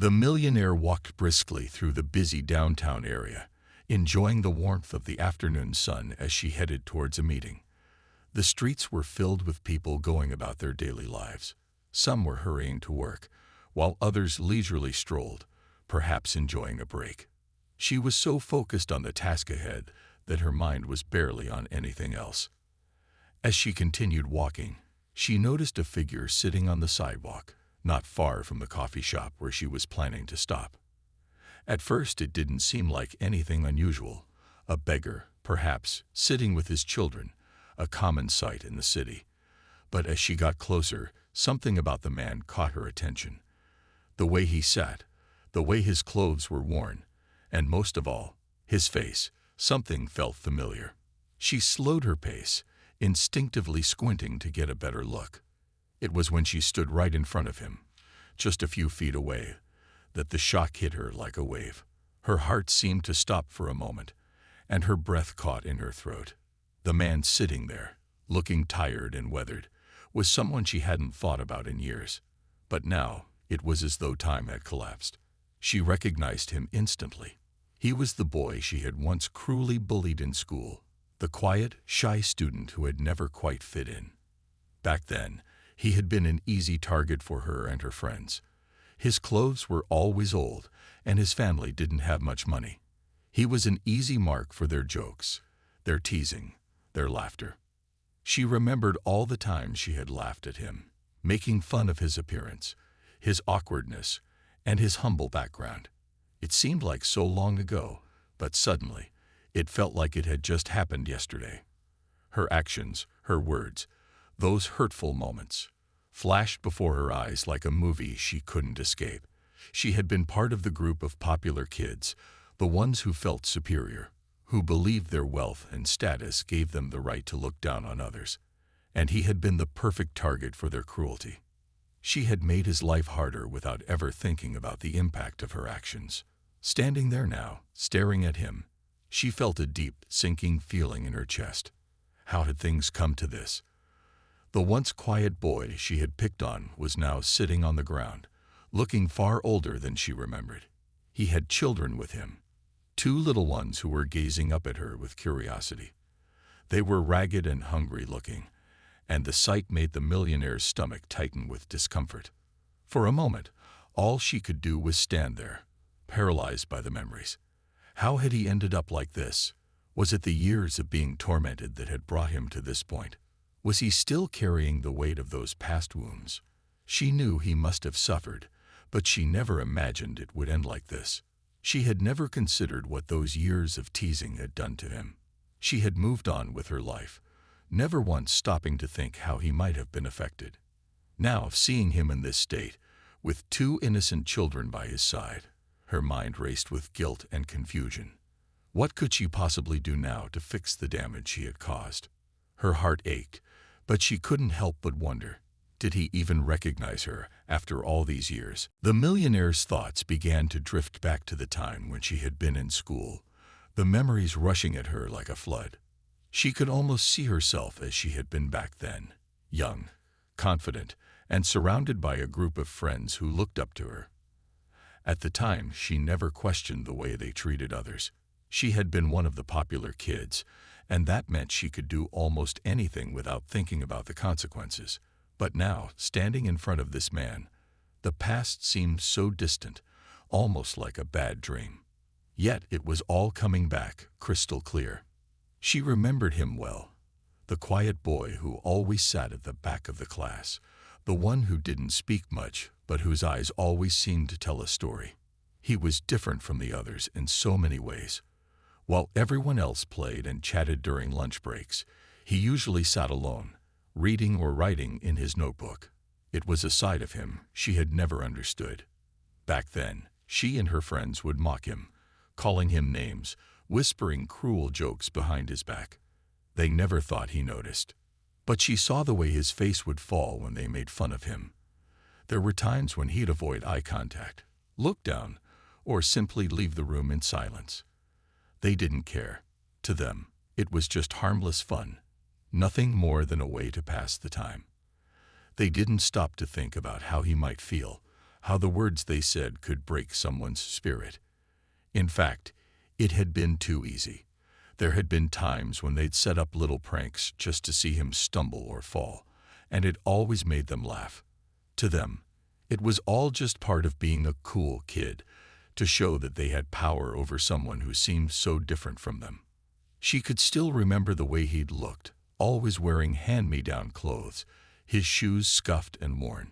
The millionaire walked briskly through the busy downtown area, enjoying the warmth of the afternoon sun as she headed towards a meeting. The streets were filled with people going about their daily lives. Some were hurrying to work, while others leisurely strolled, perhaps enjoying a break. She was so focused on the task ahead that her mind was barely on anything else. As she continued walking, she noticed a figure sitting on the sidewalk, not far from the coffee shop where she was planning to stop. At first, it didn't seem like anything unusual. A beggar, perhaps, sitting with his children, a common sight in the city. But as she got closer, something about the man caught her attention. The way he sat, the way his clothes were worn, and most of all, his face, something felt familiar. She slowed her pace, instinctively squinting to get a better look. It was when she stood right in front of him, just a few feet away, that the shock hit her like a wave. Her heart seemed to stop for a moment, and her breath caught in her throat. The man sitting there, looking tired and weathered, was someone she hadn't thought about in years. But now, it was as though time had collapsed. She recognized him instantly. He was the boy she had once cruelly bullied in school, the quiet, shy student who had never quite fit in. Back then, he had been an easy target for her and her friends. His clothes were always old, and his family didn't have much money. He was an easy mark for their jokes, their teasing, their laughter. She remembered all the times she had laughed at him, making fun of his appearance, his awkwardness, and his humble background. It seemed like so long ago, but suddenly, it felt like it had just happened yesterday. Her actions, her words, those hurtful moments, flashed before her eyes like a movie she couldn't escape. She had been part of the group of popular kids, the ones who felt superior, who believed their wealth and status gave them the right to look down on others. And he had been the perfect target for their cruelty. She had made his life harder without ever thinking about the impact of her actions. Standing there now, staring at him, she felt a deep, sinking feeling in her chest. How had things come to this? The once quiet boy she had picked on was now sitting on the ground, looking far older than she remembered. He had children with him, two little ones who were gazing up at her with curiosity. They were ragged and hungry looking, and the sight made the millionaire's stomach tighten with discomfort. For a moment, all she could do was stand there, paralyzed by the memories. How had he ended up like this? Was it the years of being tormented that had brought him to this point? Was he still carrying the weight of those past wounds? She knew he must have suffered, but she never imagined it would end like this. She had never considered what those years of teasing had done to him. She had moved on with her life, never once stopping to think how he might have been affected. Now, seeing him in this state, with two innocent children by his side, her mind raced with guilt and confusion. What could she possibly do now to fix the damage she had caused? Her heart ached, but she couldn't help but wonder, did he even recognize her after all these years? The millionaire's thoughts began to drift back to the time when she had been in school, the memories rushing at her like a flood. She could almost see herself as she had been back then, young, confident, and surrounded by a group of friends who looked up to her. At the time, she never questioned the way they treated others. She had been one of the popular kids, and that meant she could do almost anything without thinking about the consequences. But now, standing in front of this man, the past seemed so distant, almost like a bad dream. Yet it was all coming back, crystal clear. She remembered him well, the quiet boy who always sat at the back of the class, the one who didn't speak much, but whose eyes always seemed to tell a story. He was different from the others in so many ways. While everyone else played and chatted during lunch breaks, he usually sat alone, reading or writing in his notebook. It was a side of him she had never understood. Back then, she and her friends would mock him, calling him names, whispering cruel jokes behind his back. They never thought he noticed. But she saw the way his face would fall when they made fun of him. There were times when he'd avoid eye contact, look down, or simply leave the room in silence. They didn't care. To them, it was just harmless fun, nothing more than a way to pass the time. They didn't stop to think about how he might feel, how the words they said could break someone's spirit. In fact, it had been too easy. There had been times when they'd set up little pranks just to see him stumble or fall, and it always made them laugh. To them, it was all just part of being a cool kid, to show that they had power over someone who seemed so different from them. She could still remember the way he'd looked, always wearing hand-me-down clothes, his shoes scuffed and worn.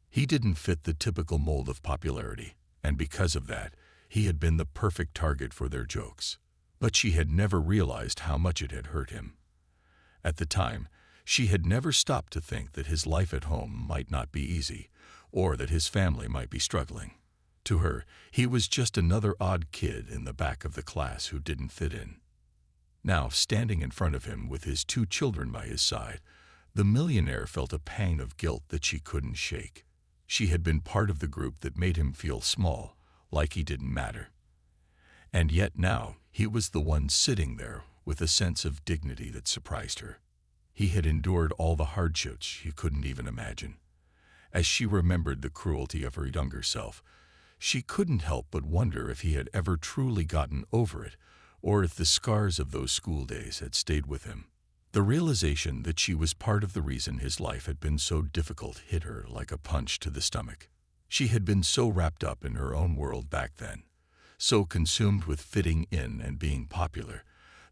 He didn't fit the typical mold of popularity, and because of that, he had been the perfect target for their jokes. But she had never realized how much it had hurt him. At the time, she had never stopped to think that his life at home might not be easy, or that his family might be struggling. To her, he was just another odd kid in the back of the class who didn't fit in. Now, standing in front of him with his 2 children by his side, the millionaire felt a pang of guilt that she couldn't shake. She had been part of the group that made him feel small, like he didn't matter. And yet now, he was the one sitting there with a sense of dignity that surprised her. He had endured all the hardships she couldn't even imagine. As she remembered the cruelty of her younger self, she couldn't help but wonder if he had ever truly gotten over it, or if the scars of those school days had stayed with him. The realization that she was part of the reason his life had been so difficult hit her like a punch to the stomach. She had been so wrapped up in her own world back then, so consumed with fitting in and being popular,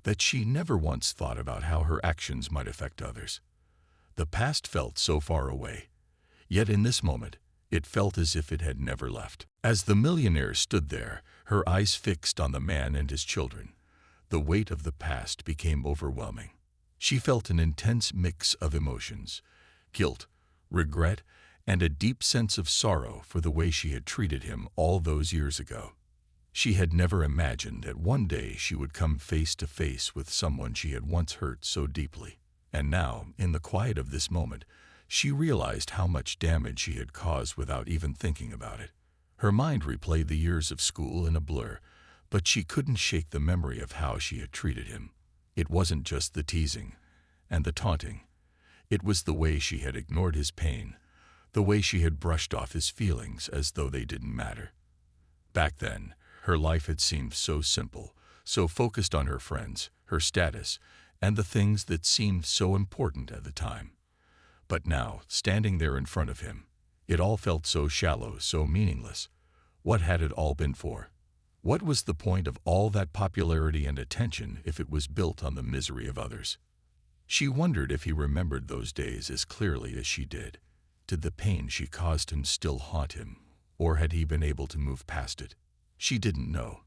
that she never once thought about how her actions might affect others. The past felt so far away, yet in this moment, it felt as if it had never left. As the millionaire stood there, her eyes fixed on the man and his children, the weight of the past became overwhelming. She felt an intense mix of emotions, guilt, regret, and a deep sense of sorrow for the way she had treated him all those years ago. She had never imagined that one day she would come face to face with someone she had once hurt so deeply. And now, in the quiet of this moment, she realized how much damage she had caused without even thinking about it. Her mind replayed the years of school in a blur, but she couldn't shake the memory of how she had treated him. It wasn't just the teasing and the taunting. It was the way she had ignored his pain, the way she had brushed off his feelings as though they didn't matter. Back then, her life had seemed so simple, so focused on her friends, her status, and the things that seemed so important at the time. But now, standing there in front of him, it all felt so shallow, so meaningless. What had it all been for? What was the point of all that popularity and attention if it was built on the misery of others? She wondered if he remembered those days as clearly as she did. Did the pain she caused him still haunt him, or had he been able to move past it? She didn't know.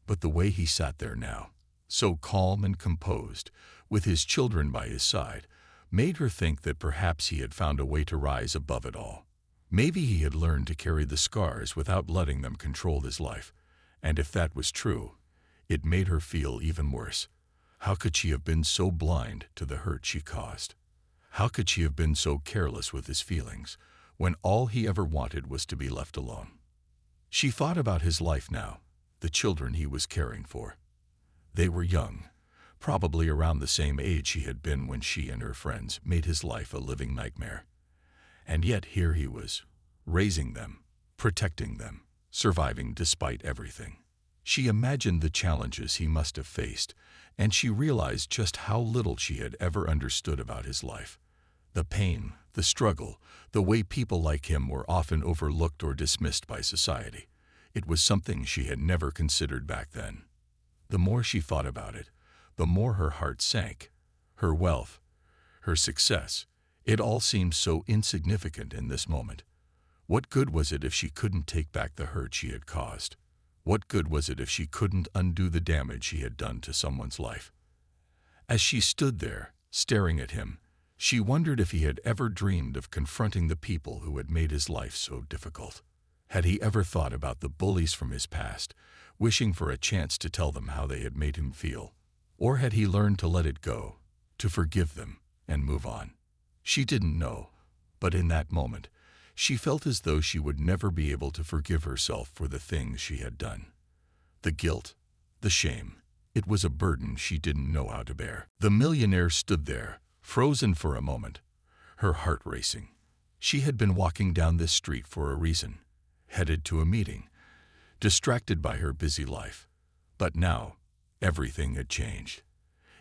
But the way he sat there now, so calm and composed, with his children by his side, made her think that perhaps he had found a way to rise above it all. Maybe he had learned to carry the scars without letting them control his life. And if that was true, it made her feel even worse. How could she have been so blind to the hurt she caused? How could she have been so careless with his feelings, when all he ever wanted was to be left alone? She thought about his life now, the children he was caring for. They were young, probably around the same age he had been when she and her friends made his life a living nightmare. And yet here he was, raising them, protecting them, surviving despite everything. She imagined the challenges he must have faced, and she realized just how little she had ever understood about his life. The pain, the struggle, the way people like him were often overlooked or dismissed by society. It was something she had never considered back then. The more she thought about it, the more her heart sank. Her wealth, her success, it all seemed so insignificant in this moment. What good was it if she couldn't take back the hurt she had caused? What good was it if she couldn't undo the damage she had done to someone's life? As she stood there, staring at him, she wondered if he had ever dreamed of confronting the people who had made his life so difficult. Had he ever thought about the bullies from his past, wishing for a chance to tell them how they had made him feel? Or had he learned to let it go, to forgive them, and move on? She didn't know, but in that moment, she felt as though she would never be able to forgive herself for the things she had done. The guilt, the shame, it was a burden she didn't know how to bear. The millionaire stood there, frozen for a moment, her heart racing. She had been walking down this street for a reason. headed to a meeting, distracted by her busy life. But now, everything had changed.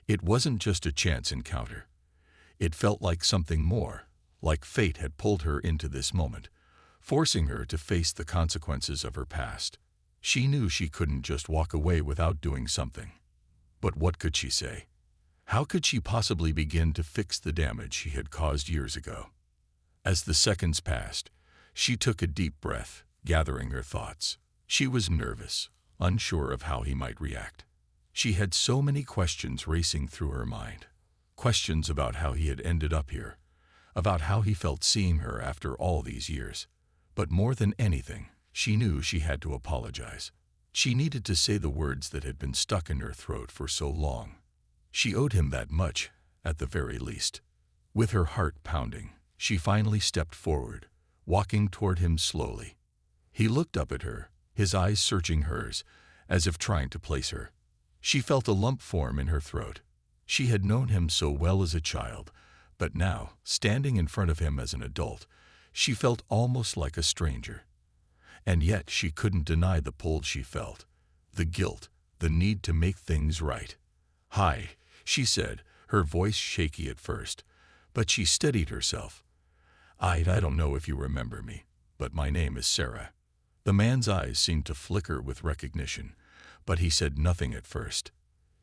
It wasn't just a chance encounter. It felt like something more, like fate had pulled her into this moment, forcing her to face the consequences of her past. She knew she couldn't just walk away without doing something. But what could she say? How could she possibly begin to fix the damage she had caused years ago? As the seconds passed, she took a deep breath, gathering her thoughts. She was nervous, unsure of how he might react. She had so many questions racing through her mind. Questions about how he had ended up here, about how he felt seeing her after all these years. But more than anything, she knew she had to apologize. She needed to say the words that had been stuck in her throat for so long. She owed him that much, at the very least. With her heart pounding, she finally stepped forward, walking toward him slowly. He looked up at her, his eyes searching hers, as if trying to place her. She felt a lump form in her throat. She had known him so well as a child, but now, standing in front of him as an adult, she felt almost like a stranger. And yet she couldn't deny the pull she felt, the guilt, the need to make things right. "Hi," she said, her voice shaky at first, but she steadied herself. I don't know if you remember me, but my name is Sarah." The man's eyes seemed to flicker with recognition, but he said nothing at first.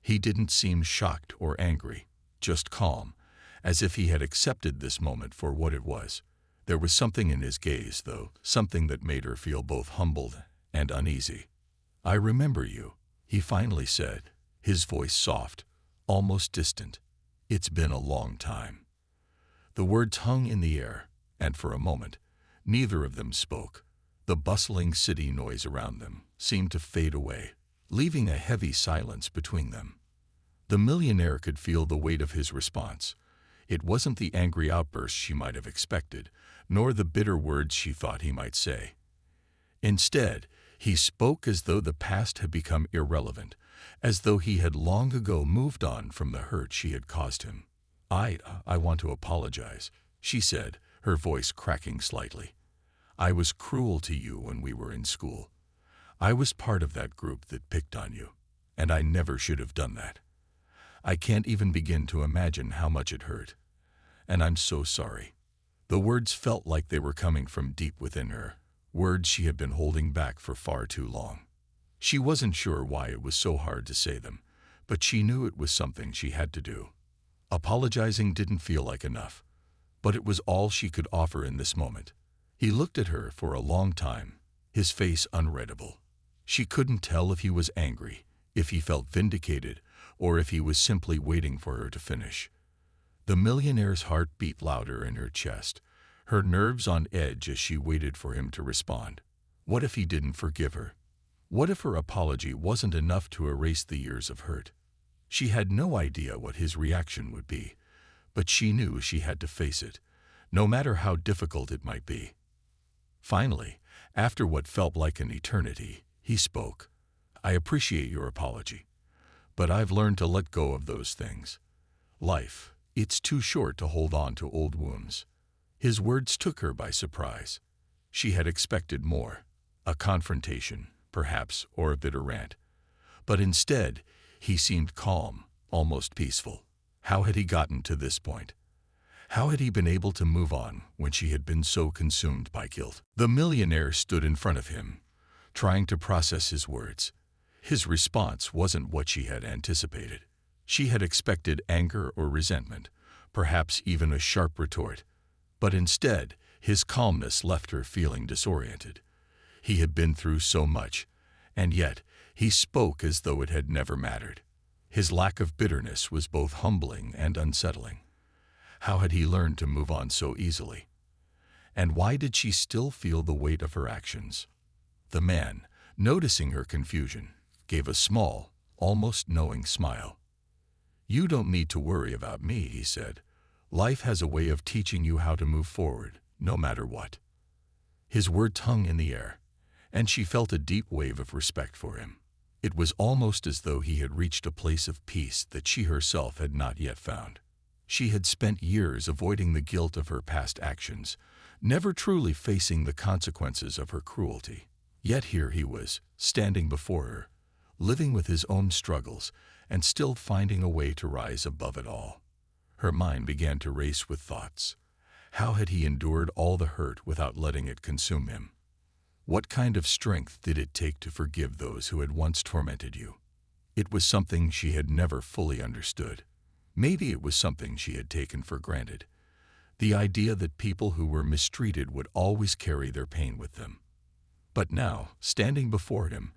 He didn't seem shocked or angry, just calm, as if he had accepted this moment for what it was. There was something in his gaze, though, something that made her feel both humbled and uneasy. "I remember you," he finally said, his voice soft, almost distant. "It's been a long time." The words hung in the air, and for a moment, neither of them spoke. The bustling city noise around them seemed to fade away, leaving a heavy silence between them. The millionaire could feel the weight of his response. It wasn't the angry outburst she might have expected, nor the bitter words she thought he might say. Instead, he spoke as though the past had become irrelevant, as though he had long ago moved on from the hurt she had caused him. I want to apologize," she said, her voice cracking slightly. "I was cruel to you when we were in school. I was part of that group that picked on you, and I never should have done that. I can't even begin to imagine how much it hurt. And I'm so sorry." The words felt like they were coming from deep within her, words she had been holding back for far too long. She wasn't sure why it was so hard to say them, but she knew it was something she had to do. Apologizing didn't feel like enough, but it was all she could offer in this moment. He looked at her for a long time, his face unreadable. She couldn't tell if he was angry, if he felt vindicated, or if he was simply waiting for her to finish. The millionaire's heart beat louder in her chest, her nerves on edge as she waited for him to respond. What if he didn't forgive her? What if her apology wasn't enough to erase the years of hurt? She had no idea what his reaction would be, but she knew she had to face it, no matter how difficult it might be. Finally, after what felt like an eternity, he spoke. "I appreciate your apology, but I've learned to let go of those things. Life, it's too short to hold on to old wounds." His words took her by surprise. She had expected more, a confrontation, perhaps, or a bitter rant. But instead, he seemed calm, almost peaceful. How had he gotten to this point? How had he been able to move on when she had been so consumed by guilt? The millionaire stood in front of him, trying to process his words. His response wasn't what she had anticipated. She had expected anger or resentment, perhaps even a sharp retort. But instead, his calmness left her feeling disoriented. He had been through so much, and yet he spoke as though it had never mattered. His lack of bitterness was both humbling and unsettling. How had he learned to move on so easily? And why did she still feel the weight of her actions? The man, noticing her confusion, gave a small, almost knowing smile. "You don't need to worry about me," he said. "Life has a way of teaching you how to move forward, no matter what." His words hung in the air, and she felt a deep wave of respect for him. It was almost as though he had reached a place of peace that she herself had not yet found. She had spent years avoiding the guilt of her past actions, never truly facing the consequences of her cruelty. Yet here he was, standing before her, living with his own struggles, and still finding a way to rise above it all. Her mind began to race with thoughts. How had he endured all the hurt without letting it consume him? What kind of strength did it take to forgive those who had once tormented you? It was something she had never fully understood. Maybe it was something she had taken for granted. The idea that people who were mistreated would always carry their pain with them. But now, standing before him,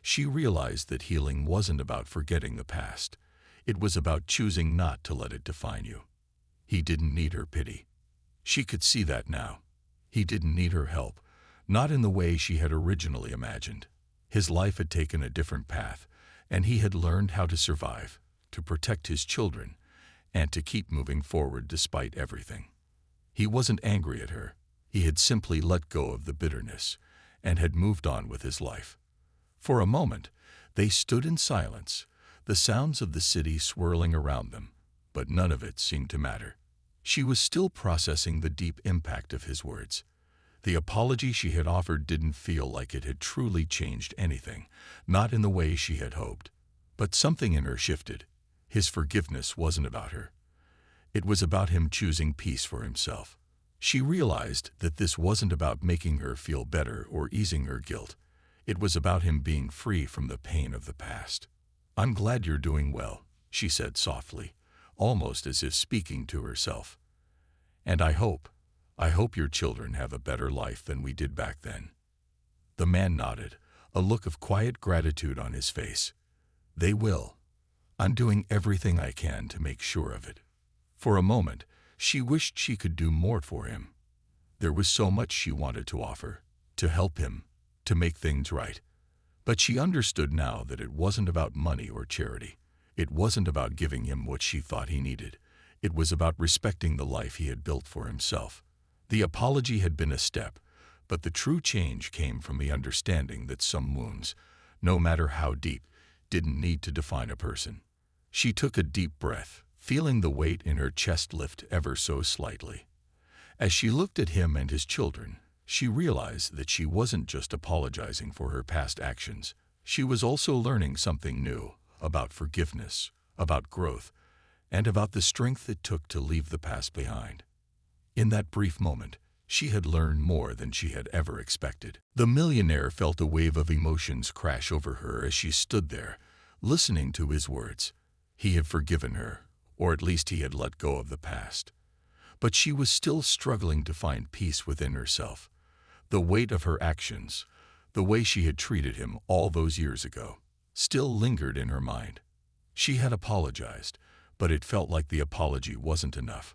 she realized that healing wasn't about forgetting the past. It was about choosing not to let it define you. He didn't need her pity. She could see that now. He didn't need her help, not in the way she had originally imagined. His life had taken a different path, and he had learned how to survive, to protect his children, and to keep moving forward despite everything. He wasn't angry at her. He had simply let go of the bitterness and had moved on with his life. For a moment, they stood in silence, the sounds of the city swirling around them, but none of it seemed to matter. She was still processing the deep impact of his words. The apology she had offered didn't feel like it had truly changed anything, not in the way she had hoped. But something in her shifted. His forgiveness wasn't about her. It was about him choosing peace for himself. She realized that this wasn't about making her feel better or easing her guilt. It was about him being free from the pain of the past. "I'm glad you're doing well," she said softly, almost as if speaking to herself. "And I hope your children have a better life than we did back then." The man nodded, a look of quiet gratitude on his face. "They will. I'm doing everything I can to make sure of it." For a moment, she wished she could do more for him. There was so much she wanted to offer, to help him, to make things right. But she understood now that it wasn't about money or charity. It wasn't about giving him what she thought he needed. It was about respecting the life he had built for himself. The apology had been a step, but the true change came from the understanding that some wounds, no matter how deep, didn't need to define a person. She took a deep breath, feeling the weight in her chest lift ever so slightly. As she looked at him and his children, she realized that she wasn't just apologizing for her past actions. She was also learning something new about forgiveness, about growth, and about the strength it took to leave the past behind. In that brief moment, she had learned more than she had ever expected. The millionaire felt a wave of emotions crash over her as she stood there, listening to his words. He had forgiven her, or at least he had let go of the past. But she was still struggling to find peace within herself. The weight of her actions, the way she had treated him all those years ago, still lingered in her mind. She had apologized, but it felt like the apology wasn't enough.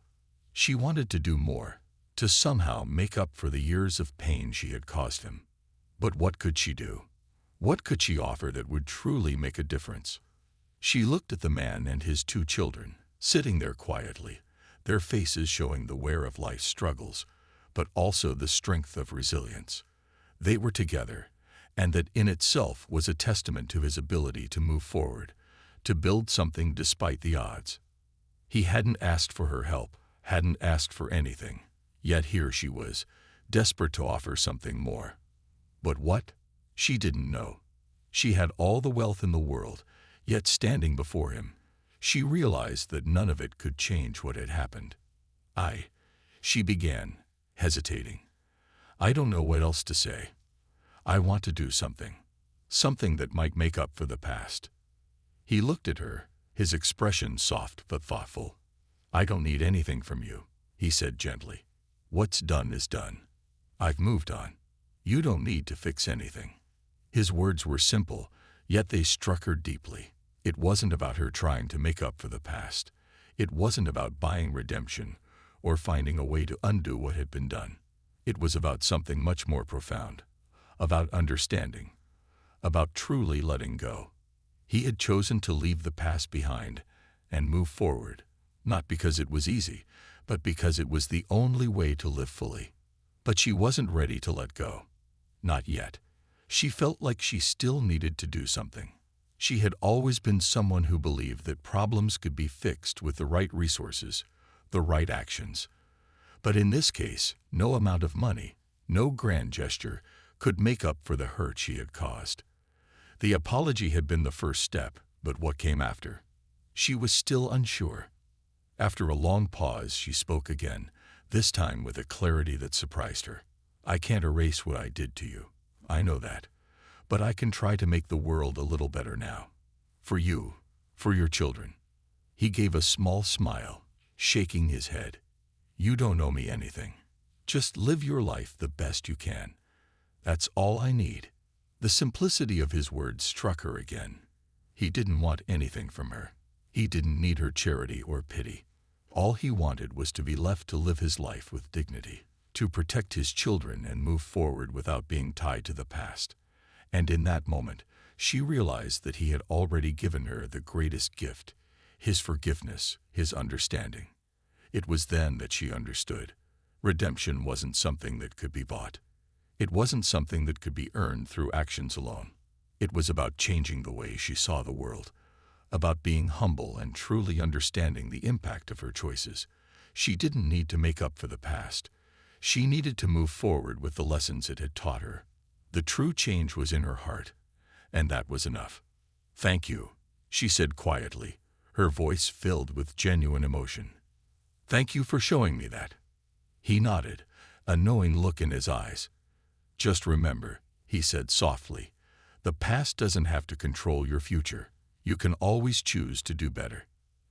She wanted to do more, to somehow make up for the years of pain she had caused him. But what could she do? What could she offer that would truly make a difference? She looked at the man and his two children, sitting there quietly, their faces showing the wear of life's struggles, but also the strength of resilience. They were together, and that in itself was a testament to his ability to move forward, to build something despite the odds. He hadn't asked for her help, hadn't asked for anything, yet here she was, desperate to offer something more. But what? She didn't know. She had all the wealth in the world, yet standing before him, she realized that none of it could change what had happened. She began, hesitating. "I don't know what else to say. I want to do something. Something that might make up for the past." He looked at her, his expression soft but thoughtful. "I don't need anything from you," he said gently. "What's done is done. I've moved on. You don't need to fix anything." His words were simple, yet they struck her deeply. It wasn't about her trying to make up for the past. It wasn't about buying redemption or finding a way to undo what had been done. It was about something much more profound, about understanding, about truly letting go. He had chosen to leave the past behind and move forward, not because it was easy, but because it was the only way to live fully. But she wasn't ready to let go. Not yet. She felt like she still needed to do something. She had always been someone who believed that problems could be fixed with the right resources, the right actions. But in this case, no amount of money, no grand gesture, could make up for the hurt she had caused. The apology had been the first step, but what came after? She was still unsure. After a long pause, she spoke again, this time with a clarity that surprised her. "I can't erase what I did to you. I know that. But I can try to make the world a little better now. For you, for your children." He gave a small smile, shaking his head. "You don't owe me anything. Just live your life the best you can. That's all I need." The simplicity of his words struck her again. He didn't want anything from her. He didn't need her charity or pity. All he wanted was to be left to live his life with dignity, to protect his children and move forward without being tied to the past. And in that moment, she realized that he had already given her the greatest gift, his forgiveness, his understanding. It was then that she understood. Redemption wasn't something that could be bought. It wasn't something that could be earned through actions alone. It was about changing the way she saw the world, about being humble and truly understanding the impact of her choices. She didn't need to make up for the past. She needed to move forward with the lessons it had taught her. The true change was in her heart, and that was enough. "Thank you," she said quietly, her voice filled with genuine emotion. "Thank you for showing me that." He nodded, a knowing look in his eyes. "Just remember," he said softly, "the past doesn't have to control your future. You can always choose to do better."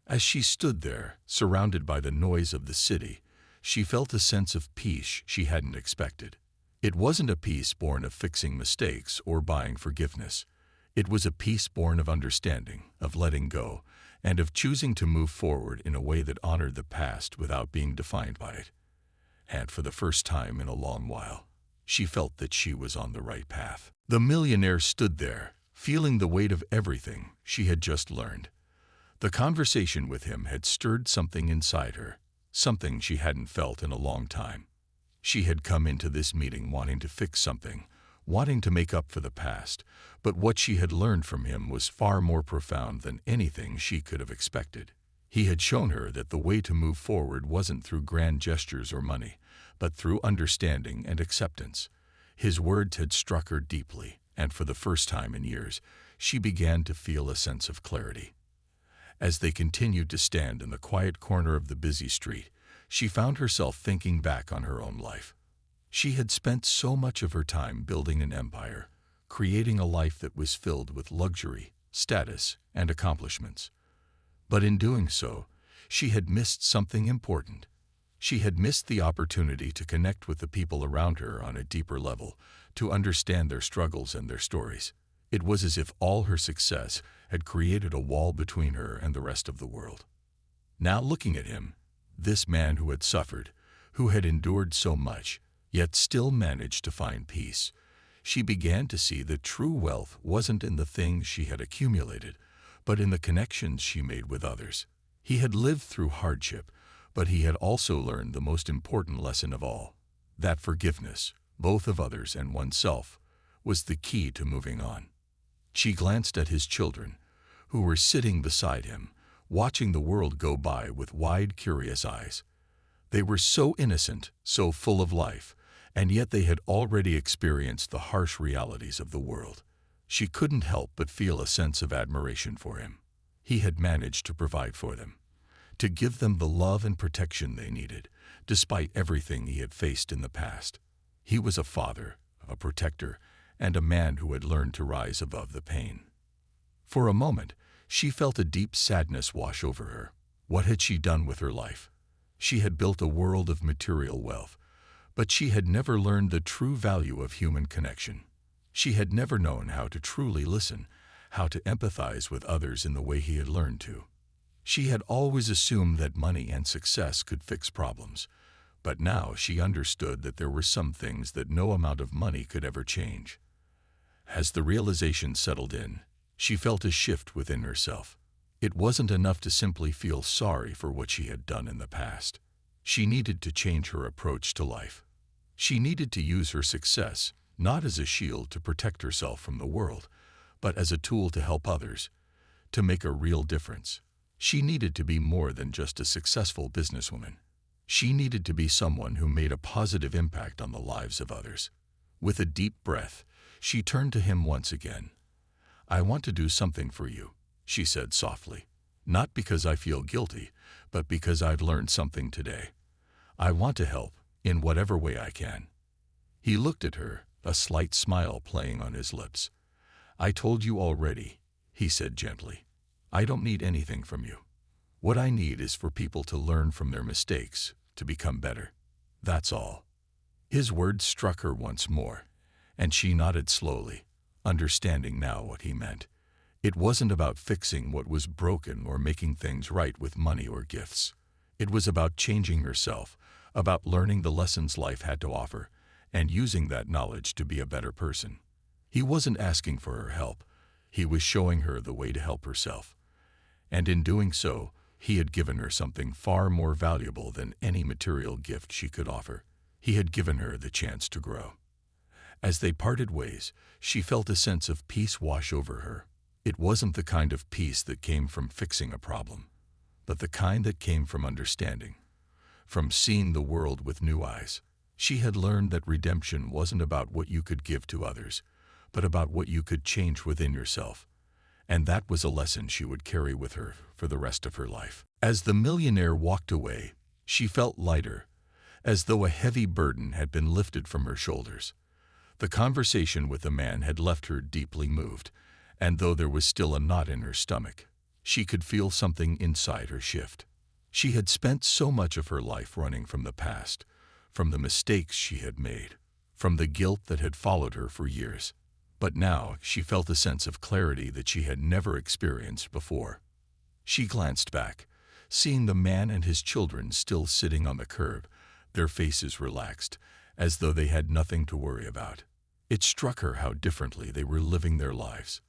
As she stood there, surrounded by the noise of the city, she felt a sense of peace she hadn't expected. It wasn't a peace born of fixing mistakes or buying forgiveness. It was a peace born of understanding, of letting go, and of choosing to move forward in a way that honored the past without being defined by it. And for the first time in a long while, she felt that she was on the right path. The millionaire stood there, feeling the weight of everything she had just learned. The conversation with him had stirred something inside her, something she hadn't felt in a long time. She had come into this meeting wanting to fix something, wanting to make up for the past, but what she had learned from him was far more profound than anything she could have expected. He had shown her that the way to move forward wasn't through grand gestures or money, but through understanding and acceptance. His words had struck her deeply, and for the first time in years, she began to feel a sense of clarity. As they continued to stand in the quiet corner of the busy street, she found herself thinking back on her own life. She had spent so much of her time building an empire, creating a life that was filled with luxury, status, and accomplishments. But in doing so, she had missed something important. She had missed the opportunity to connect with the people around her on a deeper level, to understand their struggles and their stories. It was as if all her success had created a wall between her and the rest of the world. Now looking at him, this man who had suffered, who had endured so much, yet still managed to find peace, she began to see that true wealth wasn't in the things she had accumulated, but in the connections she made with others. He had lived through hardship, but he had also learned the most important lesson of all, that forgiveness, both of others and oneself, was the key to moving on. She glanced at his children, who were sitting beside him, watching the world go by with wide, curious eyes. They were so innocent, so full of life, and yet they had already experienced the harsh realities of the world. She couldn't help but feel a sense of admiration for him. He had managed to provide for them, to give them the love and protection they needed, despite everything he had faced in the past. He was a father, a protector, and a man who had learned to rise above the pain. For a moment, she felt a deep sadness wash over her. What had she done with her life? She had built a world of material wealth, but she had never learned the true value of human connection. She had never known how to truly listen, how to empathize with others in the way he had learned to. She had always assumed that money and success could fix problems, but now she understood that there were some things that no amount of money could ever change. As the realization settled in, she felt a shift within herself. It wasn't enough to simply feel sorry for what she had done in the past. She needed to change her approach to life. She needed to use her success not as a shield to protect herself from the world, but as a tool to help others, to make a real difference. She needed to be more than just a successful businesswoman. She needed to be someone who made a positive impact on the lives of others. With a deep breath, she turned to him once again. "I want to do something for you," she said softly. "Not because I feel guilty, but because I've learned something today. I want to help, in whatever way I can." He looked at her, a slight smile playing on his lips. "I told you already," he said gently. "I don't need anything from you. What I need is for people to learn from their mistakes, to become better. That's all." His words struck her once more, and she nodded slowly, understanding now what he meant. It wasn't about fixing what was broken or making things right with money or gifts. It was about changing herself, about learning the lessons life had to offer, and using that knowledge to be a better person. He wasn't asking for her help. He was showing her the way to help herself. And in doing so, he had given her something far more valuable than any material gift she could offer. He had given her the chance to grow. As they parted ways, she felt a sense of peace wash over her. It wasn't the kind of peace that came from fixing a problem, but the kind that came from understanding, from seeing the world with new eyes. She had learned that redemption wasn't about what you could give to others, but about what you could change within yourself. And that was a lesson she would carry with her for the rest of her life. As the millionaire walked away, she felt lighter, as though a heavy burden had been lifted from her shoulders. The conversation with the man had left her deeply moved, and though there was still a knot in her stomach, she could feel something inside her shift. She had spent so much of her life running from the past, from the mistakes she had made, from the guilt that had followed her for years. But now she felt a sense of clarity that she had never experienced before. She glanced back, seeing the man and his children still sitting on the curb, their faces relaxed, as though they had nothing to worry about. It struck her how differently they were living their lives.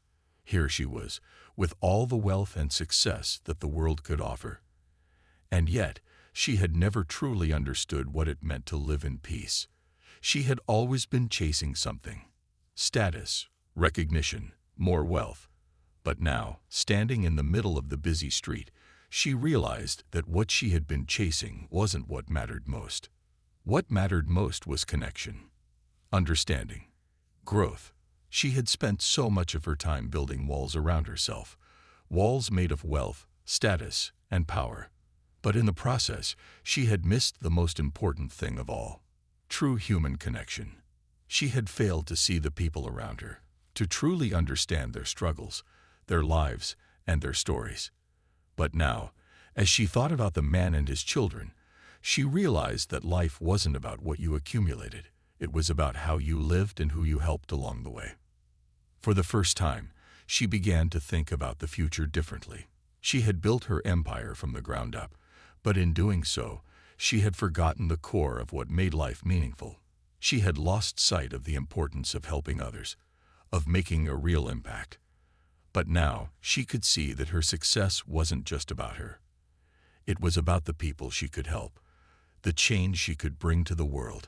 Here she was, with all the wealth and success that the world could offer. And yet, she had never truly understood what it meant to live in peace. She had always been chasing something: status, recognition, more wealth. But now, standing in the middle of the busy street, she realized that what she had been chasing wasn't what mattered most. What mattered most was connection, understanding, growth. She had spent so much of her time building walls around herself, walls made of wealth, status, and power. But in the process, she had missed the most important thing of all: true human connection. She had failed to see the people around her, to truly understand their struggles, their lives, and their stories. But now, as she thought about the man and his children, she realized that life wasn't about what you accumulated. It was about how you lived and who you helped along the way. For the first time, she began to think about the future differently. She had built her empire from the ground up, but in doing so, she had forgotten the core of what made life meaningful. She had lost sight of the importance of helping others, of making a real impact. But now, she could see that her success wasn't just about her. It was about the people she could help, the change she could bring to the world.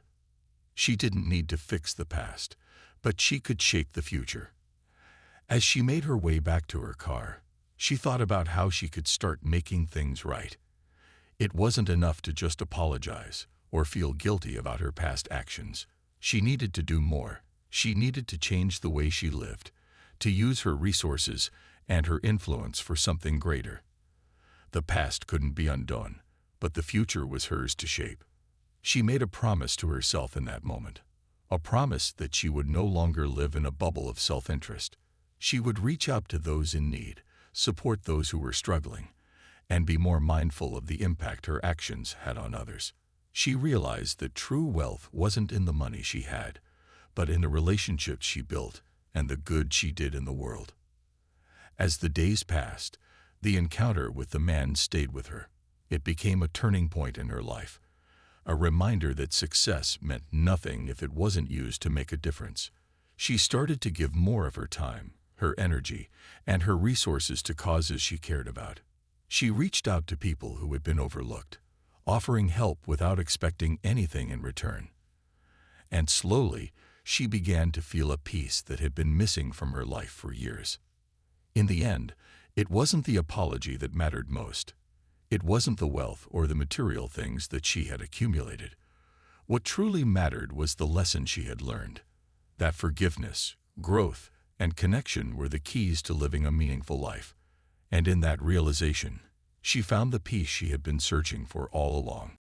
She didn't need to fix the past, but she could shape the future. As she made her way back to her car, she thought about how she could start making things right. It wasn't enough to just apologize or feel guilty about her past actions. She needed to do more. She needed to change the way she lived, to use her resources and her influence for something greater. The past couldn't be undone, but the future was hers to shape. She made a promise to herself in that moment, a promise that she would no longer live in a bubble of self-interest. She would reach out to those in need, support those who were struggling, and be more mindful of the impact her actions had on others. She realized that true wealth wasn't in the money she had, but in the relationships she built and the good she did in the world. As the days passed, the encounter with the man stayed with her. It became a turning point in her life, a reminder that success meant nothing if it wasn't used to make a difference. She started to give more of her time, her energy, and her resources to causes she cared about. She reached out to people who had been overlooked, offering help without expecting anything in return. And slowly, she began to feel a peace that had been missing from her life for years. In the end, it wasn't the apology that mattered most. It wasn't the wealth or the material things that she had accumulated. What truly mattered was the lesson she had learned, that forgiveness, growth, and connection were the keys to living a meaningful life. And in that realization, she found the peace she had been searching for all along.